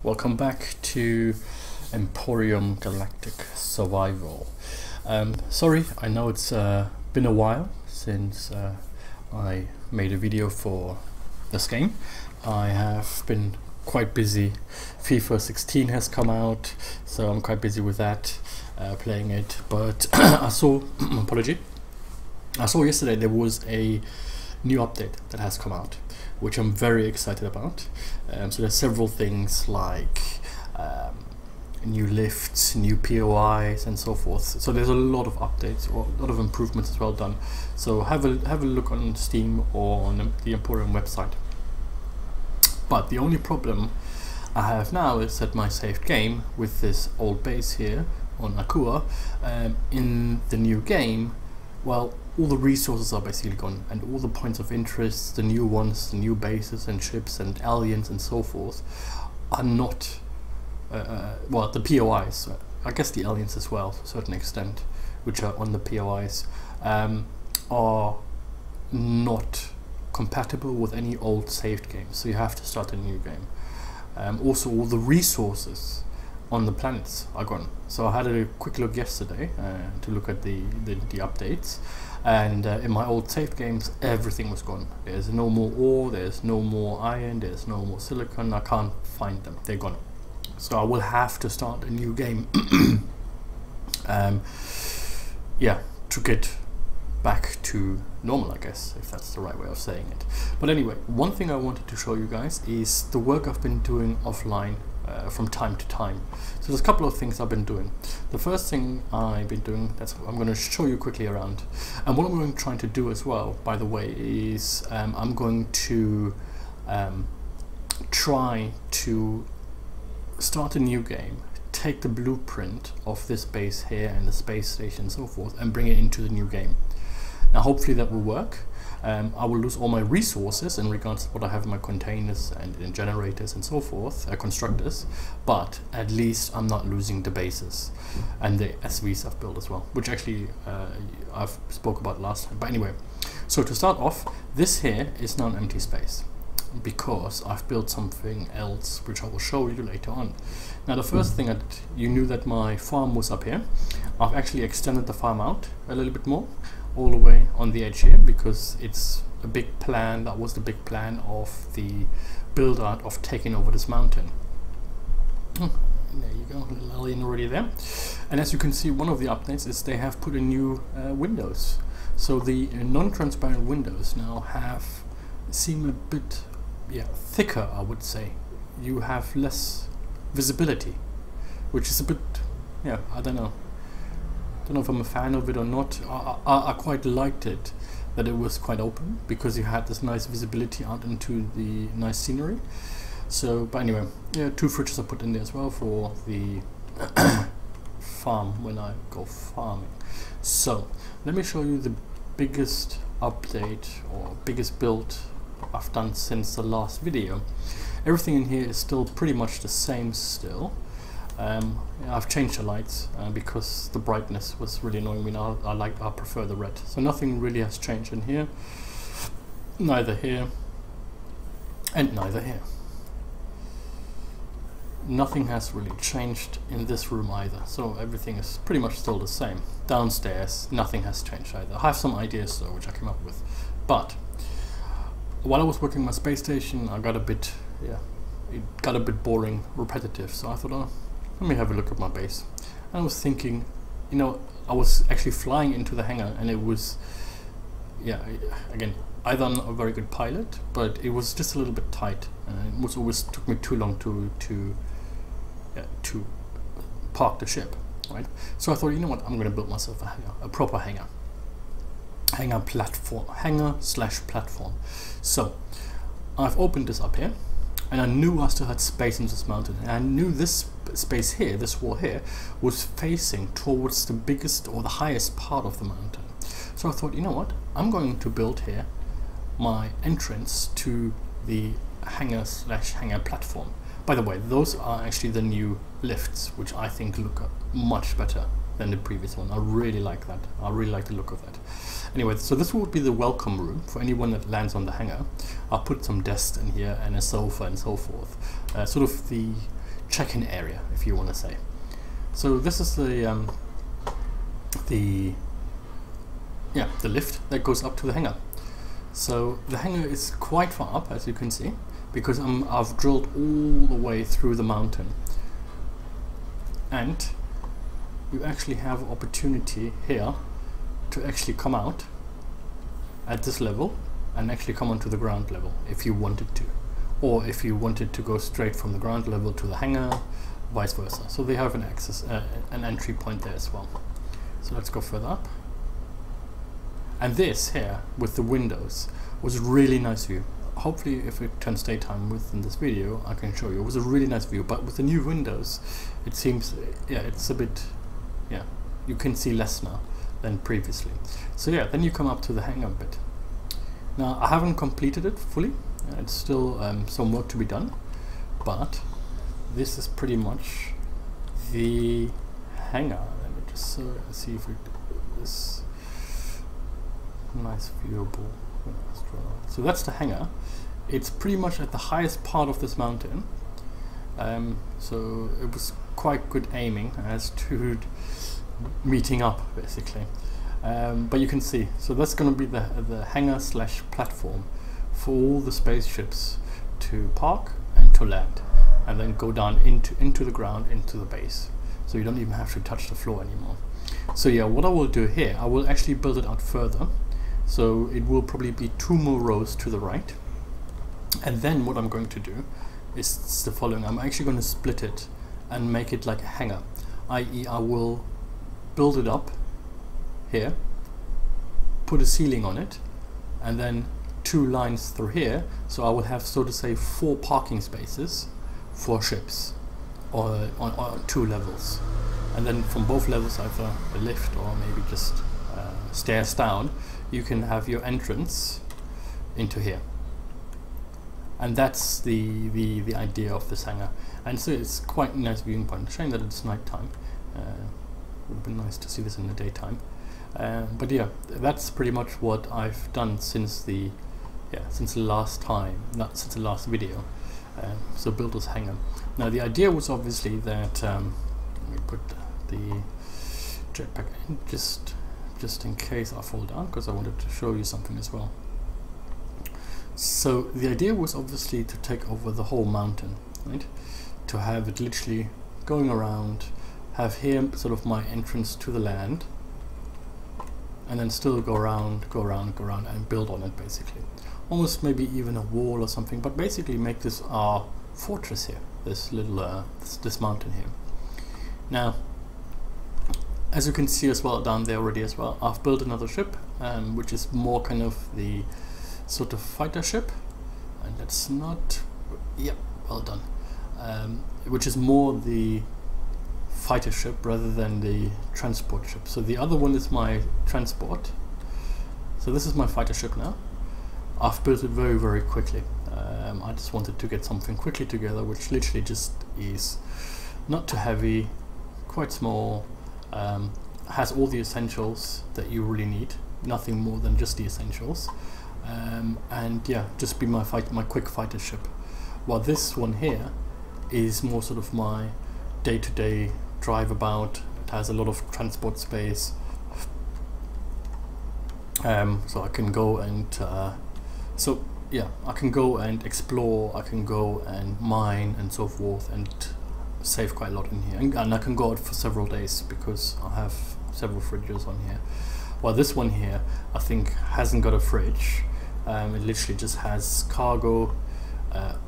Welcome back to Empyrion Galactic Survival. Sorry, I know it's been a while since I made a video for this game. I have been quite busy. FIFA 16 has come out, so I'm quite busy with that, playing it. But I saw, I saw yesterday there was a new update that has come out, which I'm very excited about. So there's several things like new lifts, new POIs and so forth. So there's a lot of updates or a lot of improvements as well done. So have a look on Steam or on the Empyrion website. But the only problem I have now is that my saved game with this old base here on Akua, in the new game, well, all the resources are basically gone, and all the points of interest, the new ones, the new bases and ships and aliens and so forth, are not, well, the POIs, I guess the aliens as well to a certain extent, which are on the POIs, are not compatible with any old saved games, so you have to start a new game. Also, all the resources on the planets are gone. So I had a quick look yesterday to look at the updates, and in my old saved games everything was gone. There's no more ore, there's no more iron, there's no more silicon. I can't find them, they're gone. So I will have to start a new game yeah, to get back to normal, I guess, if that's the right way of saying it. But anyway, one thing I wanted to show you guys is the work I've been doing offline from time to time. So there's a couple of things I've been doing. The first thing I've been doing, that's what I'm going to show you quickly around. And what I'm going to try to do as well, by the way, is I'm going to try to start a new game, take the blueprint of this base here and the space station and so forth, and bring it into the new game. Now hopefully that will work. I will lose all my resources in regards to what I have in my containers and in generators and so forth, constructors, but at least I'm not losing the bases and the SVs I've built as well, which actually I've spoke about last time. But anyway, so to start off, this here is now an empty space because I've built something else which I will show you later on. Now the first thing, that you knew that my farm was up here. I've actually extended the farm out a little bit more, all the way on the edge here, because it's a big plan. That was the big plan of the build out of taking over this mountain. There you go, little alien already there. And as you can see, one of the updates is they have put in new windows. So the non-transparent windows now seem a bit thicker, I would say. You have less visibility, which is a bit, I don't know if I'm a fan of it or not. I quite liked it, that it was quite open, because you had this nice visibility out into the nice scenery. So, but anyway, two fridges are put in there as well for the farm when I go farming. So let me show you the biggest update or biggest build I've done since the last video. Everything in here is still pretty much the same still. I've changed the lights because the brightness was really annoying me. Now I prefer the red. So nothing really has changed in here. Neither here and neither here. Nothing has really changed in this room either. So everything is pretty much still the same. Downstairs, nothing has changed either. I have some ideas though, which I came up with. But while I was working my space station, I got a bit, it got a bit boring, repetitive. So I thought, oh, let me have a look at my base. And I was thinking, I was actually flying into the hangar, and it was, again, either I'm not a very good pilot, but it was just a little bit tight, and it always took me too long to park the ship, right? So I thought, you know what, I'm going to build myself a hangar, a proper hangar. Hangar/platform. So I've opened this up here, and I knew I still had space in this mountain, and I knew this space here, this wall here, was facing towards the biggest or the highest part of the mountain. So I thought, you know what, I'm going to build here my entrance to the hangar/hangar platform. By the way, those are actually the new lifts, which I think look much better than the previous one. I really like that. I really like the look of that. Anyway, so this would be the welcome room for anyone that lands on the hangar. I'll put some desks in here and a sofa and so forth. Sort of the check-in area, if you want to say. So this is the lift that goes up to the hangar. So the hangar is quite far up, as you can see, because I've drilled all the way through the mountain, and you actually have opportunity here to actually come out at this level and actually come onto the ground level if you wanted to, or if you wanted to go straight from the ground level to the hangar, vice versa. So they have an access, an entry point there as well. So let's go further up. And this here with the windows was a really nice view. Hopefully if it turns daytime within this video I can show you. It was a really nice view, but with the new windows it seems, yeah, it's a bit, yeah, you can see less now than previously. So yeah, then you come up to the hangar bit. Now I haven't completed it fully, it's still some work to be done, but this is pretty much the hangar. Let me just see if we do this. Nice viewable. So that's the hangar. It's pretty much at the highest part of this mountain, so it was quite good aiming as to meeting up basically, but you can see, so that's going to be the hangar slash platform for all the spaceships to park and to land, and then go down into the ground, into the base, so you don't even have to touch the floor anymore. So yeah, what I will do here, I will actually build it out further. So it will probably be 2 more rows to the right, and then what I'm going to do is the following. I'm actually going to split it and make it like a hangar, i.e. I will build it up here, put a ceiling on it, and then 2 lines through here, so I will have, so to say, 4 parking spaces for ships, or on 2 levels, and then from both levels either a lift or maybe just stairs down. You can have your entrance into here, and that's the idea of this hangar. And so it's quite a nice viewing point. Shame that it's night time. Would have been nice to see this in the daytime. But yeah, that's pretty much what I've done since the last time, not since the last video. So build this hangar. Now the idea was obviously that let me put the jetpack in just in case I fall down, because I wanted to show you something as well. So the idea was obviously to take over the whole mountain, right? To have it literally going around, have here sort of my entrance to the land, and then still go around and build on it basically. Almost maybe even a wall or something, but basically make this our fortress here, this little this mountain here. Now, as you can see as well down there already as well, I've built another ship, which is more kind of the sort of fighter ship, and that's not, yep, well done, which is more the fighter ship rather than the transport ship. So the other one is my transport. So this is my fighter ship now. I've built it very, very quickly. I just wanted to get something quickly together, which literally just is not too heavy, quite small, has all the essentials that you really need, nothing more than just the essentials, and yeah, just be my quick fighter ship. While this one here is more sort of my day-to-day drive about. It has a lot of transport space, so I can go and so yeah, I can go and explore, I can go and mine and so forth, and save quite a lot in here, and I can go out for several days because I have several fridges on here. While this one here I think hasn't got a fridge, it literally just has cargo,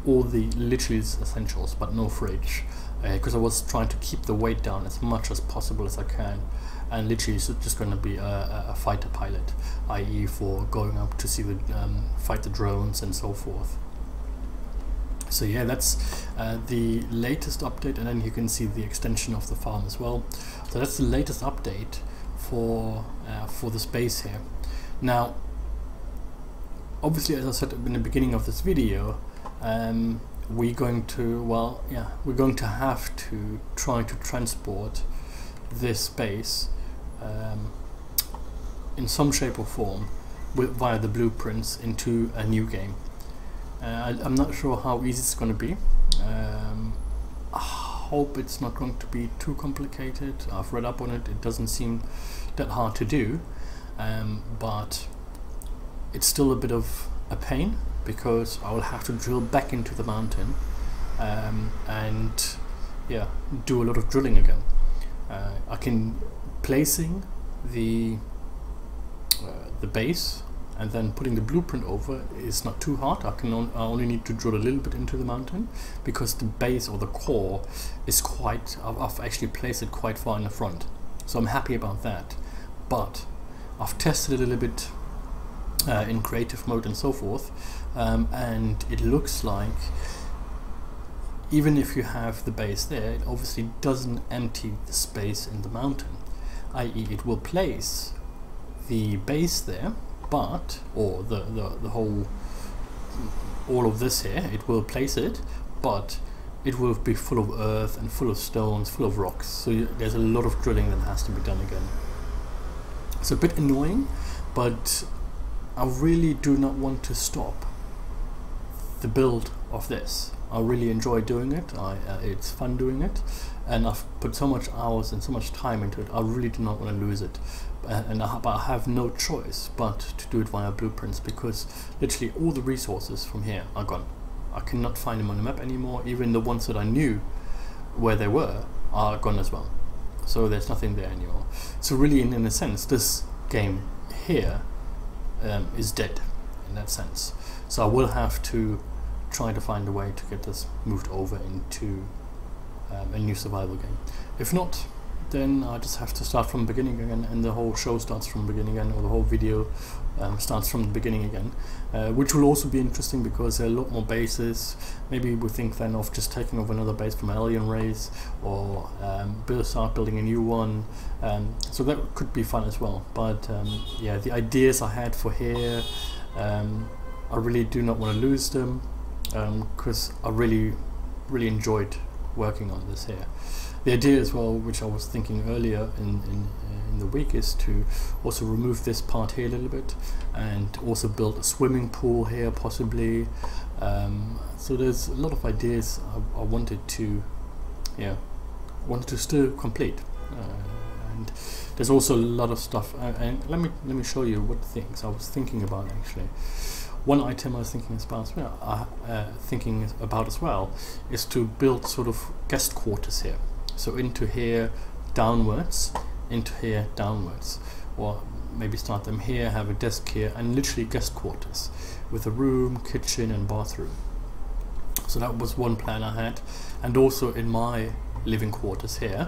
all the literally essentials, but no fridge, because I was trying to keep the weight down as much as possible as I can, and literally it's just going to be a fighter pilot, i.e. for going up to see the fight the drones and so forth. So yeah, that's the latest update, and then you can see the extension of the farm as well. So that's the latest update for the space here. Now, obviously, as I said in the beginning of this video, we're going to have to try to transport this space in some shape or form via the blueprints into a new game. I'm not sure how easy it's going to be. hope it's not going to be too complicated. I've read up on it. It doesn't seem that hard to do, but it's still a bit of a pain because I will have to drill back into the mountain and yeah, do a lot of drilling again. I can placing the base and then putting the blueprint over is not too hard. I only need to drill a little bit into the mountain because the base or the core is quite, I've actually placed it quite far in the front, so I'm happy about that. But I've tested it a little bit in creative mode and so forth, and it looks like even if you have the base there, it obviously doesn't empty the space in the mountain, i.e. it will place the base there, but, or the whole, all of this here, it will place it, but it will be full of earth and full of stones, full of rocks, so there's a lot of drilling that has to be done again. It's a bit annoying, but I really do not want to stop the build of this. I really enjoy doing it. It's fun doing it, and I've put so much hours and so much time into it. I really do not want to lose it, but I have no choice but to do it via blueprints because literally all the resources from here are gone. I cannot find them on the map anymore. Even the ones that I knew where they were are gone as well. So there's nothing there anymore. So really, in a sense, this game here is dead in that sense. So I will have to try to find a way to get this moved over into a new survival game. If not, then I just have to start from the beginning again, and the whole show starts from the beginning again, or the whole video starts from the beginning again, which will also be interesting because there are a lot more bases. Maybe we think then of just taking over another base from an alien race, or start building a new one, so that could be fun as well. But yeah, the ideas I had for here, I really do not want to lose them, because I really enjoyed working on this here. The idea as well, which I was thinking earlier in the week, is to also remove this part here a little bit and also build a swimming pool here possibly. So there's a lot of ideas I wanted to still complete, and there's also a lot of stuff, and let me show you what things I was thinking about actually. One item I was thinking about as well is to build sort of guest quarters here. So into here downwards, into here downwards, or maybe start them here, have a desk here, and literally guest quarters with a room, kitchen and bathroom. So that was one plan I had. And also in my living quarters here,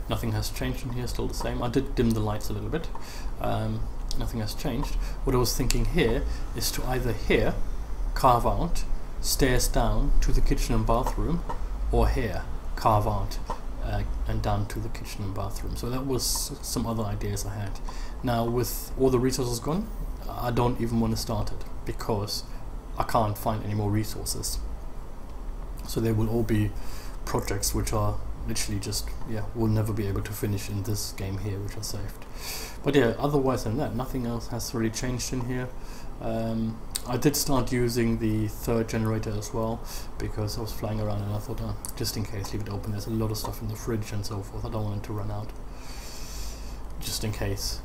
nothing has changed in here, still the same. I did dim the lights a little bit. Nothing has changed. What I was thinking here is to either here carve out stairs down to the kitchen and bathroom, or here carve out and down to the kitchen and bathroom. So that was some other ideas I had. Now with all the resources gone, I don't even want to start it because I can't find any more resources. So they will all be projects which are literally just, we'll never be able to finish in this game here, which I saved. But yeah, otherwise than that, nothing else has really changed in here. I did start using the third generator as well because I was flying around and I thought, just in case, leave it open. There's a lot of stuff in the fridge and so forth. I don't want it to run out, just in case.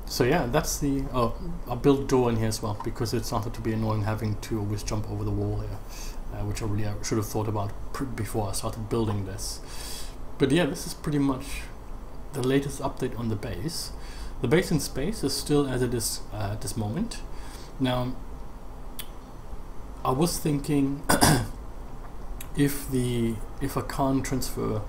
So yeah, that's the, I built a door in here as well because it started to be annoying having to always jump over the wall here, which I really should have thought about before I started building this. But yeah, this is pretty much the latest update on the base. The base in space is still as it is at this moment. Now, I was thinking if I can't transfer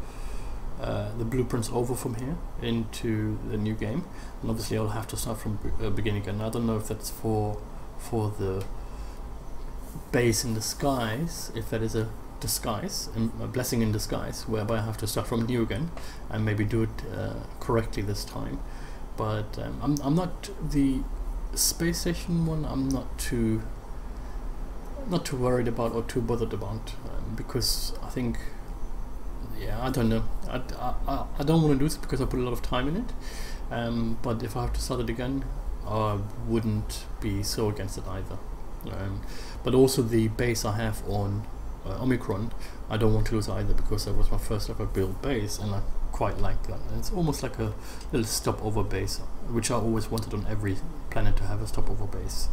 the blueprints over from here into the new game, and obviously I'll have to start from beginning again. I don't know if that's for the base in disguise, if that is a disguise, a blessing in disguise, whereby I have to start from new again and maybe do it correctly this time. But I'm not, the space station one, I'm not too worried about or too bothered about, because I think, I don't know, I don't want to do this because I put a lot of time in it, but if I have to start it again, I wouldn't be so against it either. But also the base I have on Omicron, I don't want to lose either, because that was my first ever build base and I quite like that. And it's almost like a little stopover base, which I always wanted on every planet, to have a stopover base.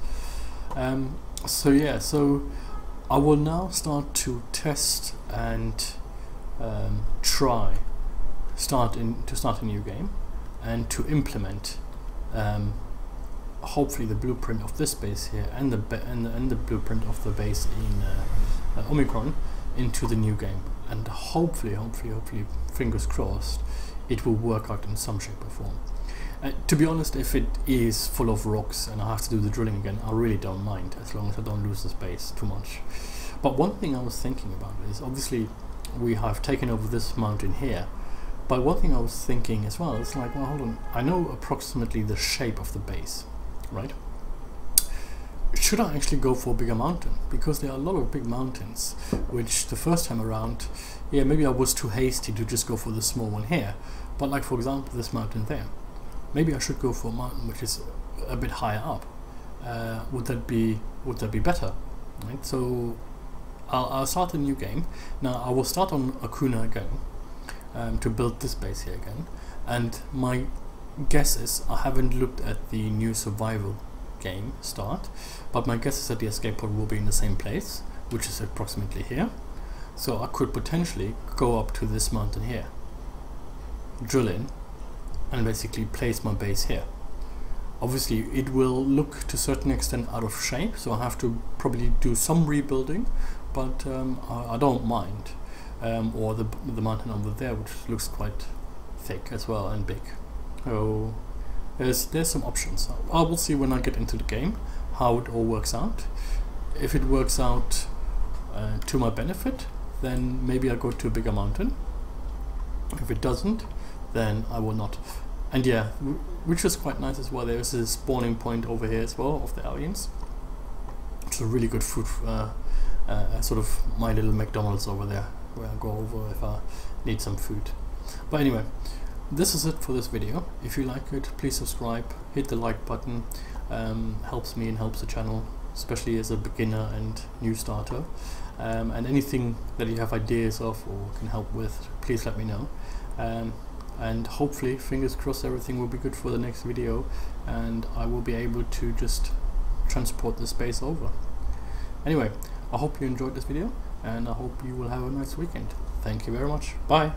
So yeah, so I will now start to test and start a new game and to implement hopefully the blueprint of this base here and the blueprint of the base in Omicron into the new game, and hopefully fingers crossed it will work out in some shape or form. To be honest, if it is full of rocks and I have to do the drilling again, I really don't mind, as long as I don't lose the space too much. But one thing I was thinking about is, obviously we have taken over this mountain here, but one thing I was thinking as well is like, well, hold on, I know approximately the shape of the base, right? Should I actually go for a bigger mountain? Because there are a lot of big mountains, which the first time around, yeah, maybe I was too hasty to just go for the small one here. But like, for example, this mountain there, maybe I should go for a mountain which is a bit higher up. Would that be better? Right? So I'll start a new game. Now I will start on Akuna again, to build this base here again. And my guess is, I haven't looked at the new survival game start, but my guess is that the escape pod will be in the same place, which is approximately here. So I could potentially go up to this mountain here, drill in, and basically place my base here. Obviously it will look to a certain extent out of shape, so I have to probably do some rebuilding, but I don't mind. Or the mountain over there, which looks quite thick as well and big. So there's some options. I will see when I get into the game how it all works out. If it works out to my benefit, then maybe I go to a bigger mountain. If it doesn't, then I will not. And yeah, which is quite nice as well, there's a spawning point over here as well of the aliens. It's a really good food, sort of my little McDonald's over there, where I go over if I need some food. But anyway, this is it for this video. If you like it, please subscribe, hit the like button, helps me and helps the channel, especially as a beginner and new starter. And anything that you have ideas of or can help with, please let me know. And hopefully, fingers crossed, everything will be good for the next video and I will be able to just transport the space over. Anyway, I hope you enjoyed this video and I hope you will have a nice weekend. Thank you very much. Bye.